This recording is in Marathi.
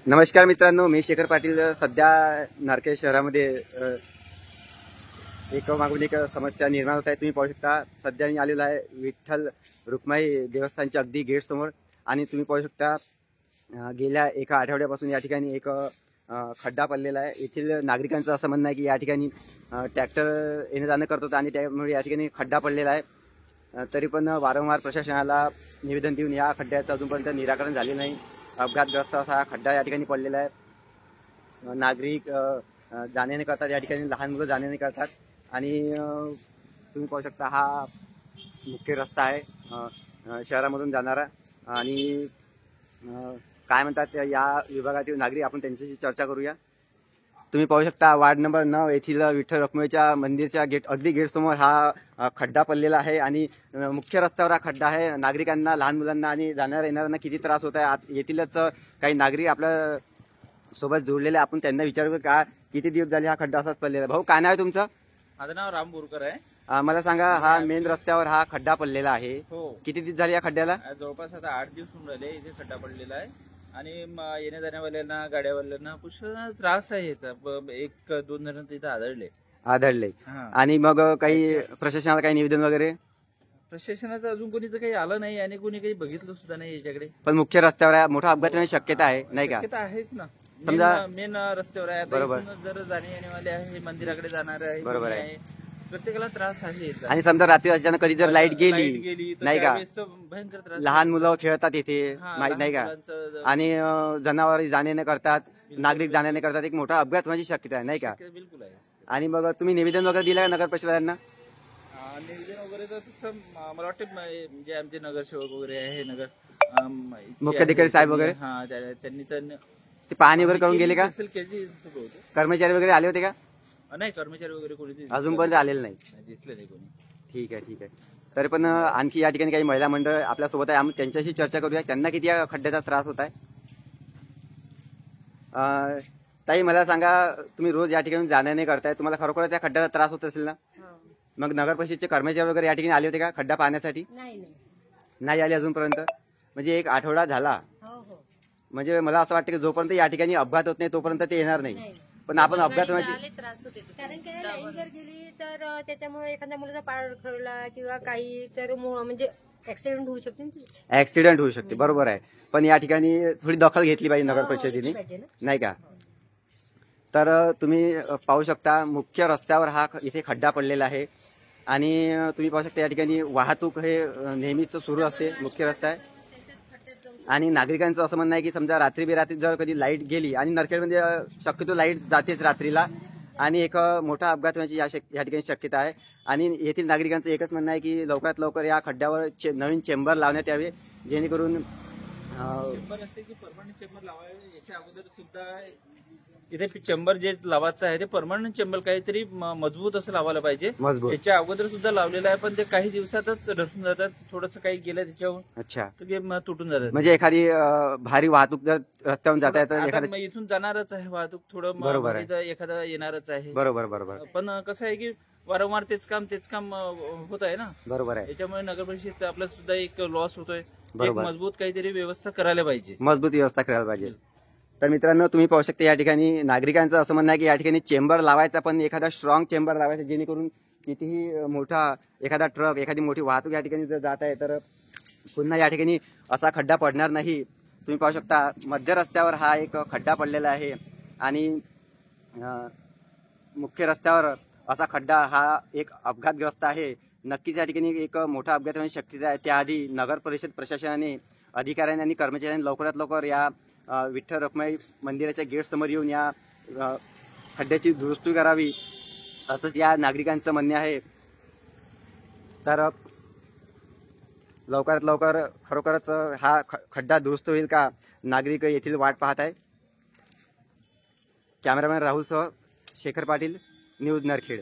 नमस्कार मित्रांनो, मी शेखर पाटील. सध्या नारखेड शहरामध्ये एक मागून एक समस्या निर्माण होत आहे. तुम्ही पाहू शकता, सध्या मी आलेलो आहे विठ्ठल रुक्माई देवस्थानच्या अगदी गेट समोर. आणि तुम्ही पाहू शकता, गेल्या एका आठवड्यापासून या ठिकाणी एक खड्डा पडलेला आहे. येथील नागरिकांचं असं म्हणणं आहे की या ठिकाणी ट्रॅक्टर येणं जाणं करतात आणि त्यामुळे या ठिकाणी खड्डा पडलेला आहे. तरी पण वारंवार प्रशासनाला निवेदन देऊन या खड्ड्याचं अजूनपर्यंत निराकरण झाले नाही. अपघातग्रस्त असा हा खड्डा या ठिकाणी पडलेला आहे. नागरिक जाण्याने करतात, या ठिकाणी लहान मुलं जाण्याने करतात. आणि तुम्ही पाहू शकता, हा मुख्य रस्ता आहे शहरामधून जाणारा. आणि काय म्हणतात या विभागातील नागरिक, आपण त्यांच्याशी चर्चा करूया. तुम्ही पाहू शकता, वार्ड नंबर 9 येथील विठ्ठल रुक्माईच्या मंदिरच्या अगदी गेट समोर हा खड्डा पडलेला आहे. आणि मुख्य रस्त्यावर हा खड्डा आहे. नागरिकांना, लहान मुलांना आणि जाणाऱ्या येणाऱ्यांना किती त्रास होत आहे. येथीलच काही नागरिक आपल्या सोबत जोडलेले, आपण त्यांना विचारतो का किती दिवस झाले हा खड्डा असाच पडलेला आहे. भाऊ, काय नाव आहे तुमचं? माझं नाव राम बोरकर आहे. मला सांगा, हा मेन रस्त्यावर हा खड्डा पडलेला आहे, हो. किती दिवस झाले या खड्ड्याला? जवळपास आता 8 दिवस होऊन राहिले इथे खड्डा पडलेला आहे. आणि येण्या जाण्यावाल्यांना, गाड्यावाल्यांना पुष्कळ त्रास आहे याचा. 1-2 जण तिथे आढळले. आणि मग काही प्रशासनाला काही निवेदन वगैरे? प्रशासनाचं अजून कोणी तर काही आलं नाही आणि कोणी काही बघितलं सुद्धा नाही याच्याकडे. पण मुख्य रस्त्यावर मोठा अपघात होण्याची शक्यता आहे, नाही का? शक्यता आहेच ना. समजा मेन रस्त्यावर आहे. बरोबर. जर जाणे येणेवाले आहे, मंदिराकडे जाणार आहे, बरोबर आहे. प्रत्येकाला त्रास आहे. आणि समजा रात्री अचानक कधी जर लाईट गेली, नाही का, भयंकर त्रास. लहान मुलं खेळतात इथे, माहित नाही का, आणि जनावर जाणे करतात, नागरिक जाणे करतात, एक मोठा अपघात होण्याची शक्यता आहे, नाही का? बिलकुल आहे. आणि मग तुम्ही निवेदन वगैरे दिलं का नगर परिषदांना? निवेदन वगैरे तर तसं मला वाटतं जे आमचे नगरसेवक वगैरे आहे, मुख्याधिकारी साहेब वगैरे, त्यांनी तर ते पाहणी वगैरे करून गेले का? कर्मचारी वगैरे आले होते का? नाही, कर्मचारी वगैरे कोणी अजूनपर्यंत आलेलं नाही, दिसले नाही कोणी. ठीक आहे. तरी पण आणखी या ठिकाणी काही महिला मंडळ आपल्या सोबत आहे, आम्ही त्यांच्याशी चर्चा करूया. त्यांना किती या खड्ड्याचा त्रास होत आहे. ताई, मला सांगा, तुम्ही रोज या ठिकाणी जाण्याने करताय, तुम्हाला खरोखरच या खड्ड्याचा त्रास होत असेल ना? मग नगर परिषदेचे कर्मचारी वगैरे या ठिकाणी आले होते का खड्डा पाहण्यासाठी? नाही आले अजूनपर्यंत. म्हणजे 1 आठवडा झाला. म्हणजे मला असं वाटतं की जोपर्यंत या ठिकाणी अपघात होत नाही तोपर्यंत ते येणार नाही. पण आपण अपघात होण्याची, कारण काय, लाईन जर गेली तर त्याच्यामुळे एखाद्या मुलाचा पाय खरला किंवा काही तर म्हणजे ऍक्सिडेंट होऊ शकते. ऍक्सिडेंट होऊ शकते, बरोबर आहे. पण या ठिकाणी थोडी दखल घेतली पाहिजे नगर परिषदेने, नाही का? तर तुम्ही पाहू शकता, मुख्य रस्त्यावर हा इथे खड्डा पडलेला आहे. आणि तुम्ही पाहू शकता, या ठिकाणी वाहतूक हे नेहमीच सुरू असते, मुख्य रस्ता आहे. आणि नागरिकांचं असं म्हणणं आहे की समजा रात्री बेरात्री जर कधी लाईट गेली, आणि नरखेडमध्ये शक्यतो लाईट जातेच रात्रीला, आणि एक मोठा अपघात होण्याची या ठिकाणी शक्यता आहे. आणि येथील नागरिकांचं एकच म्हणणं आहे की लवकरात लवकर या खड्ड्यावर नवीन चेंबर लावण्यात यावे, जेणेकरून चेंबर असते की परमनंट चेंबर लावावे. याच्या अगोदर सुद्धा इथे चेंबर जे लावायचं आहे ते परमनंट चेंबर काहीतरी मजबूत असं लावायला पाहिजे. याच्या अगोदर सुद्धा लावलेलं आहे, पण ते काही दिवसातच ढसून जातात. थोडंसं काही गेलं त्याच्यावर, अच्छा, तर तुटून जातात. म्हणजे एखादी भारी वाहतूक जर रस्त्यावरून जाता येतं, इथून जाणारच आहे वाहतूक, थोडं बरोबर, एखादा येणारच आहे. बरोबर. पण कसं आहे की वारंवार तेच काम होत आहे ना. बरोबर आहे. याच्यामुळे नगर परिषदेचा आपल्याला सुद्धा एक लॉस होतोय. मजबूत काहीतरी व्यवस्था करायला पाहिजे, मजबूत व्यवस्था करायला पाहिजे. तर मित्रांनो, तुम्ही पाहू शकता, या ठिकाणी नागरिकांचं असं म्हणणं आहे की या ठिकाणी चेंबर लावायचा, पण एखादा स्ट्रॉंग चेंबर लावायचा, जेणेकरून कितीही मोठा एखादा ट्रक, एखादी मोठी वाहतूक या ठिकाणी जर जात आहे तर पुन्हा या ठिकाणी असा खड्डा पडणार नाही. तुम्ही पाहू शकता, मध्य रस्त्यावर हा एक खड्डा पडलेला आहे. आणि मुख्य रस्त्यावर असा खड्डा हा एक अपघातग्रस्त आहे. नक्कीच या ठिकाणी एक मोठा अपघात होण्याची शक्यता आहे. त्याआधी नगर परिषद प्रशासनाने, अधिकाऱ्यांनी आणि कर्मचाऱ्यांनी लवकरात लवकर या विठ्ठल रुक्माई मंदिराच्या गेट समोर येऊन या खड्ड्याची दुरुस्ती करावी, असंच या नागरिकांचं म्हणणे आहे. तर लवकरात लवकर खरोखरच हा खड्डा दुरुस्त होईल का, नागरिक येथील वाट पाहत आहे. कॅमेरामॅन राहुलसह शेखर पाटील, न्यूज नरखेड.